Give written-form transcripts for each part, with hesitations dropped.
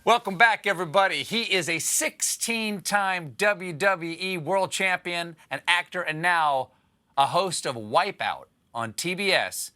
Welcome back, everybody. He is a 16-time WWE World Champion, an actor, and now a host of Wipeout on TBS.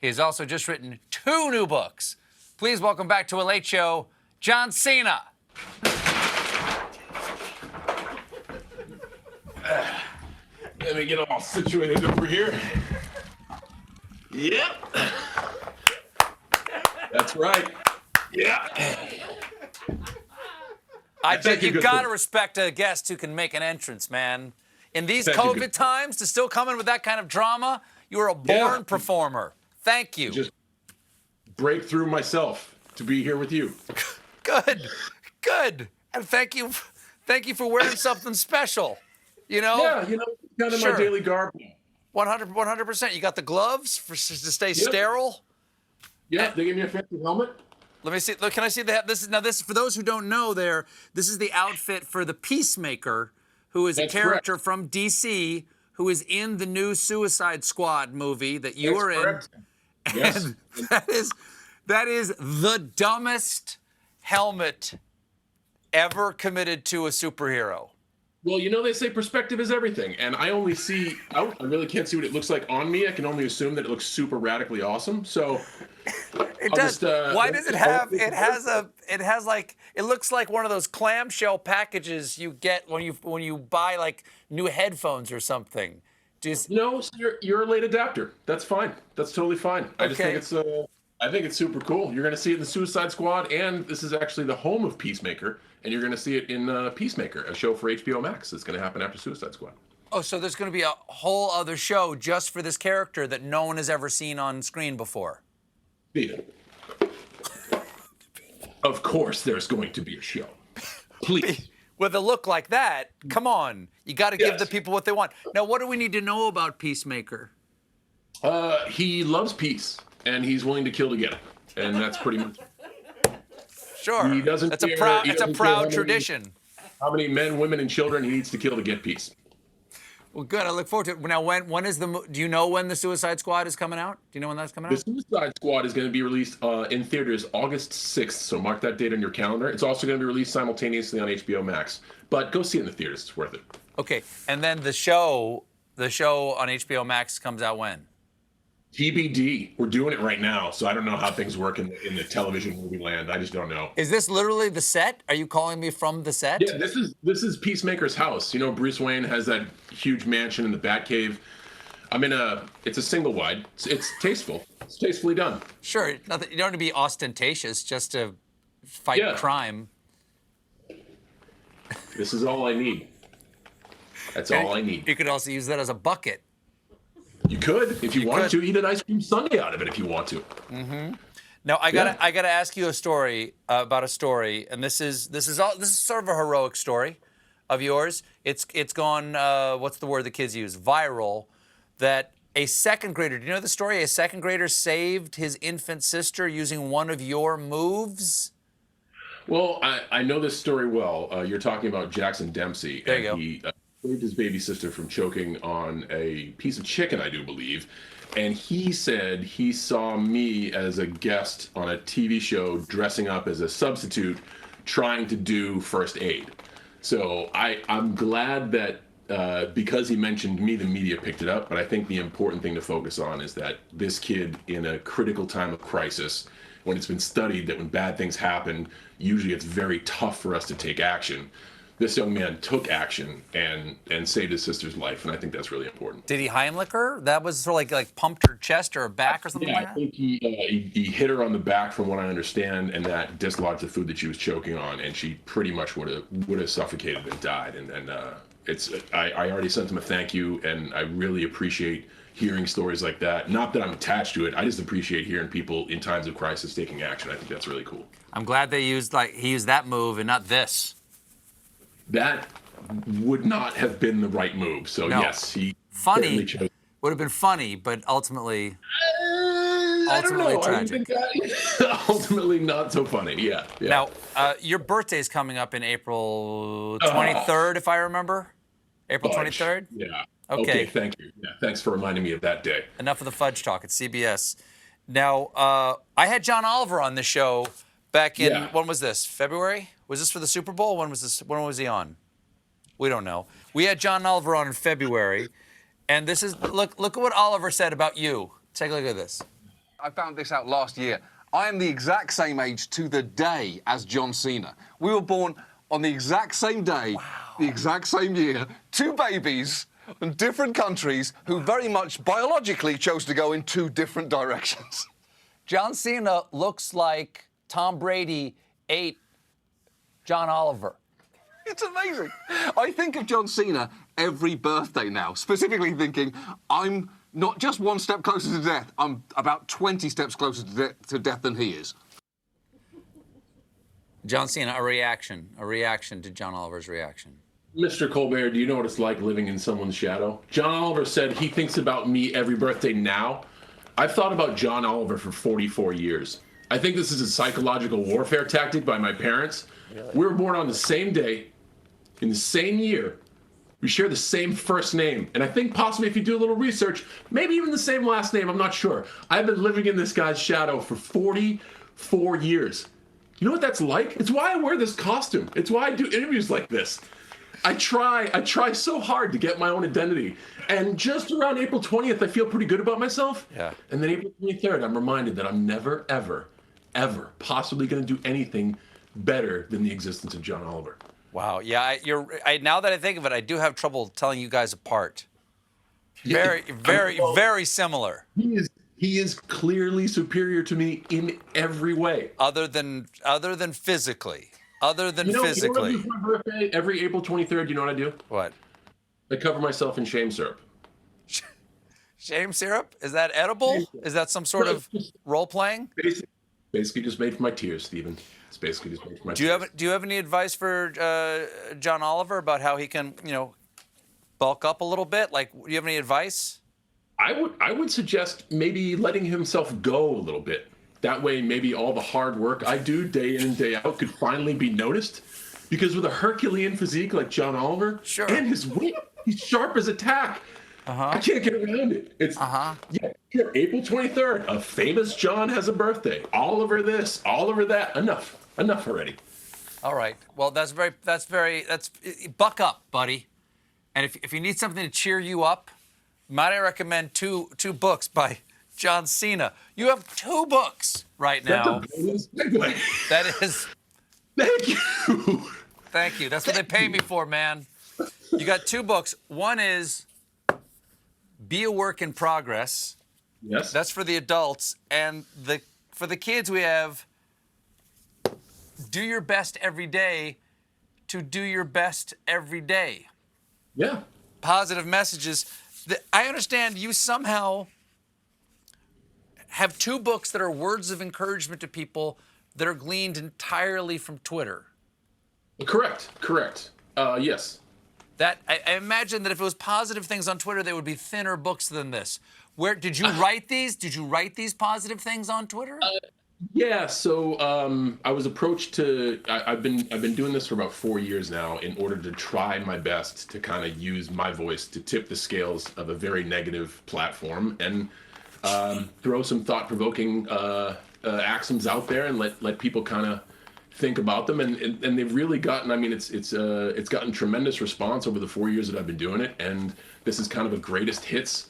He has also just written 2 new books. Please welcome back to A Late Show, John Cena. Let me get all situated over here. Yep. That's right. Yeah. You gotta respect a guest who can make an entrance, man. In these COVID times, to still come in with that kind of drama, you are a born performer. Thank you. Just break through myself to be here with you. Good. And thank you for wearing something special. You know? Yeah, kind of my daily garb. 100%. You got the gloves to stay sterile. Yeah, they gave me a fancy helmet. Let me see. Look, can I see that? This for those who don't know. This is the outfit for the Peacemaker, who is a character from DC who is in the new Suicide Squad movie that you are in. Yes. And that is the dumbest helmet ever committed to a superhero. Well, they say perspective is everything, and I only see out. I really can't see what it looks like on me. I can only assume that it looks super radically awesome. So it does. Why does it have? It looks like one of those clamshell packages you get when you buy like new headphones or something. No, so you're a late adapter. That's fine. That's totally fine. I just think I think it's super cool. You're going to see it in the Suicide Squad, and this is actually the home of Peacemaker, and you're going to see it in Peacemaker, a show for HBO Max that's going to happen after Suicide Squad. Oh, so there's going to be a whole other show just for this character that no one has ever seen on screen before. Stephen, of course there's going to be a show. Please. With a look like that, come on. You got to give the people what they want. Now, what do we need to know about Peacemaker? He loves peace, and he's willing to kill to get it. And that's pretty much Sure. He doesn't It's a proud tradition. How many men, women, and children he needs to kill to get peace. Well, good. I look forward to it. Now, when is do you know when the Suicide Squad is coming out? Do you know when that's coming out? The Suicide Squad is going to be released in theaters August 6th, so mark that date on your calendar. It's also going to be released simultaneously on HBO Max. But go see it in the theaters. It's worth it. Okay. And then the show on HBO Max comes out when? TBD. We're doing it right now, so I don't know how things work in the television movie land. I just don't know. Is this literally the set? Are you calling me from the set? Yeah, this is Peacemaker's house. Bruce Wayne has that huge mansion in the Batcave. It's a single wide. It's tasteful. It's tastefully done. Sure. You don't have to be ostentatious just to fight crime. This is all I need. That's all I need. You could also use that as a bucket. You could, if you want to, eat an ice cream sundae out of it if you want to. Mm-hmm. Now I gotta ask you a story about a story, and this is sort of a heroic story of yours. It's gone. What's the word the kids use? Viral. That a second grader. Do you know the story? A second grader saved his infant sister using one of your moves. Well, I know this story well. You're talking about Jackson Dempsey. There you go. He saved his baby sister from choking on a piece of chicken, I do believe. And he said he saw me as a guest on a TV show dressing up as a substitute trying to do first aid. So I'm glad that because he mentioned me, the media picked it up. But I think the important thing to focus on is that this kid in a critical time of crisis, when it's been studied that when bad things happen, usually it's very tough for us to take action. This young man took action and saved his sister's life, and I think that's really important. Did he Heimlich her? That was sort of like pumped her chest or her back or something like that? I think he hit her on the back, from what I understand, and that dislodged the food that she was choking on, and she pretty much would have suffocated and died. And I already sent him a thank you, and I really appreciate hearing stories like that. Not that I'm attached to it, I just appreciate hearing people in times of crisis taking action. I think that's really cool. I'm glad he used that move and not this. That would not have been the right move. So yes, he funny would have been funny, but ultimately tragic. Ultimately not so funny. Yeah. Now, your birthday is coming up in April 23rd, if I remember. April 23rd. Yeah. Okay. Thank you. Yeah. Thanks for reminding me of that day. Enough of the fudge talk. It's CBS. Now, I had John Oliver on the show back in, Yeah. when was this? February? Was this for the Super Bowl? When was this? When was he on? We don't know. We had John Oliver on in February, and this is, look at what Oliver said about you. Take a look at this. I found this out last year. I am the exact same age to the day as John Cena. We were born on the exact same day, the exact same year. Two babies in different countries who very much biologically chose to go in two different directions. John Cena looks like Tom Brady ate John Oliver. It's amazing. I think of John Cena every birthday now, specifically thinking I'm not just one step closer to death, I'm about 20 steps closer to death than he is. John Cena, a reaction to John Oliver's reaction. Mr. Colbert, do you know what it's like living in someone's shadow? John Oliver said he thinks about me every birthday now. I've thought about John Oliver for 44 years. I think this is a psychological warfare tactic by my parents. Really? We were born on the same day, in the same year. We share the same first name. And I think possibly if you do a little research, maybe even the same last name, I'm not sure. I've been living in this guy's shadow for 44 years. You know what that's like? It's why I wear this costume. It's why I do interviews like this. I try so hard to get my own identity. And just around April 20th, I feel pretty good about myself. Yeah. And then April 23rd, I'm reminded that I'm never, ever, ever possibly going to do anything better than the existence of John Oliver. Wow. Yeah. Now that I think of it, I do have trouble telling you guys apart. Very similar. He is clearly superior to me in every way. Other than physically. Physically. You know what I do for my birthday? Every April 23rd, you know what I do? What? I cover myself in shame syrup. Shame syrup? Is that edible? Is that some sort of role playing? Basically just made for my tears, Stephen. It's basically just made for my tears. Do you have any advice for John Oliver about how he can, bulk up a little bit? Like, do you have any advice? I would suggest maybe letting himself go a little bit. That way, maybe all the hard work I do day in and day out could finally be noticed. Because with a Herculean physique like John Oliver, sure, and his wit, he's sharp as a tack. I can't get around it. It's here, April 23rd, a famous John has a birthday. Oliver this, Oliver that. Enough already. All right. Well, that's buck up, buddy. And if you need something to cheer you up, might I recommend two books by John Cena. You have 2 books right now. That is. Thank you. Thank you. That's what they pay me for, man. You got 2 books. One is Be a Work in Progress. Yes. That's for the adults. And for the kids, we have Do Your Best Every Day to Do Your Best Every Day. Yeah. Positive messages. I understand you somehow have 2 books that are words of encouragement to people that are gleaned entirely from Twitter. Correct. Yes. That I imagine that if it was positive things on Twitter, they would be thinner books than this. Where did you write these? Did you write these positive things on Twitter? Yeah. So I was approached to. I've been doing this for about 4 years now in order to try my best to kind of use my voice to tip the scales of a very negative platform and throw some thought-provoking axioms out there and let people kind of think about them, and they've really gotten. I mean, it's gotten tremendous response over the 4 years that I've been doing it, and this is kind of a greatest hits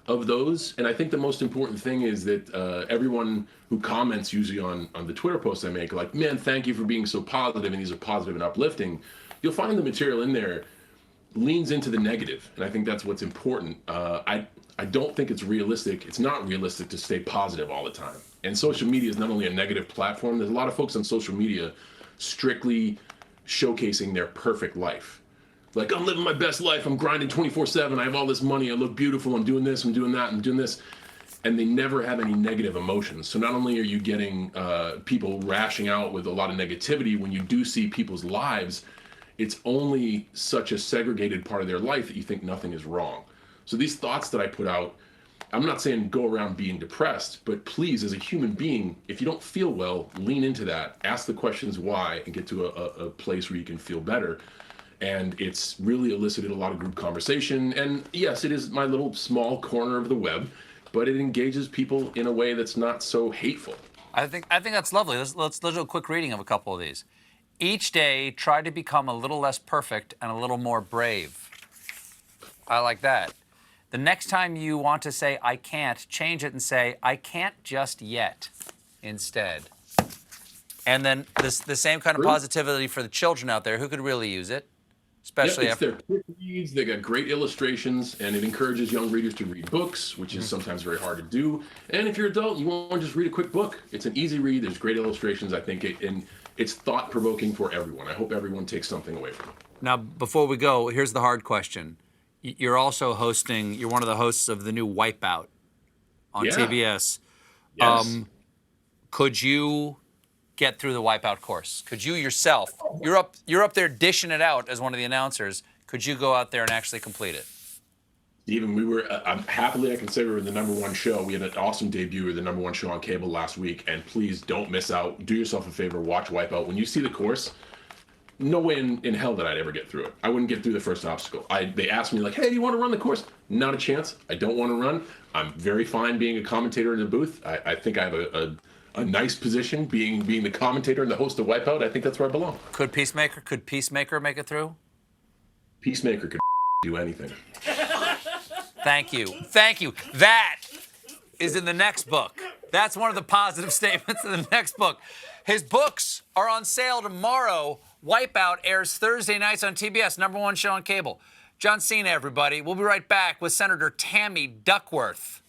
of those. And I think the most important thing is that everyone who comments usually on the Twitter posts I make, like, man, thank you for being so positive, and these are positive and uplifting. You'll find the material in there leans into the negative, and I think that's what's important. I don't think it's realistic. It's not realistic to stay positive all the time. And social media is not only a negative platform. There's a lot of folks on social media strictly showcasing their perfect life. Like, I'm living my best life. I'm grinding 24/7. I have all this money. I look beautiful. I'm doing this. I'm doing that. I'm doing this. And they never have any negative emotions. So not only are you getting people rashing out with a lot of negativity, when you do see people's lives, it's only such a segregated part of their life that you think nothing is wrong. So these thoughts that I put out, I'm not saying go around being depressed, but please, as a human being, if you don't feel well, lean into that. Ask the questions why and get to a place where you can feel better. And it's really elicited a lot of group conversation. And yes, it is my little small corner of the web, but it engages people in a way that's not so hateful. I think that's lovely. Let's do a quick reading of a couple of these. Each day, try to become a little less perfect and a little more brave. I like that. The next time you want to say I can't, change it and say I can't just yet instead. And then the same kind of positivity for the children out there who could really use it, especially it's after. their quick reads. They got great illustrations, and it encourages young readers to read books, which is sometimes very hard to do. And if you're an adult, you want to just read a quick book. It's an easy read. There's great illustrations. I think it's thought-provoking for everyone. I hope everyone takes something away from it. Now, before we go, here's the hard question. You're also hosting. You're one of the hosts of the new Wipeout on TBS. Yes. Could you get through the Wipeout course? Could you yourself? You're up there dishing it out as one of the announcers. Could you go out there and actually complete it? Stephen, we were happily, I can say we were the #1 show. We had an awesome debut. We were the #1 show on cable last week, and please don't miss out. Do yourself a favor, watch Wipeout. When you see the course, no way in hell that I'd ever get through it. I wouldn't get through the first obstacle. They asked me like, "Hey, do you want to run the course?" Not a chance. I don't want to run. I'm very fine being a commentator in the booth. I think I have a nice position being the commentator and the host of Wipeout. I think that's where I belong. Could Peacemaker make it through? Peacemaker could do anything. Thank you. That is in the next book. That's one of the positive statements in the next book. His books are on sale tomorrow. Wipeout airs Thursday nights on TBS, #1 show on cable. John Cena, everybody. We'll be right back with Senator Tammy Duckworth.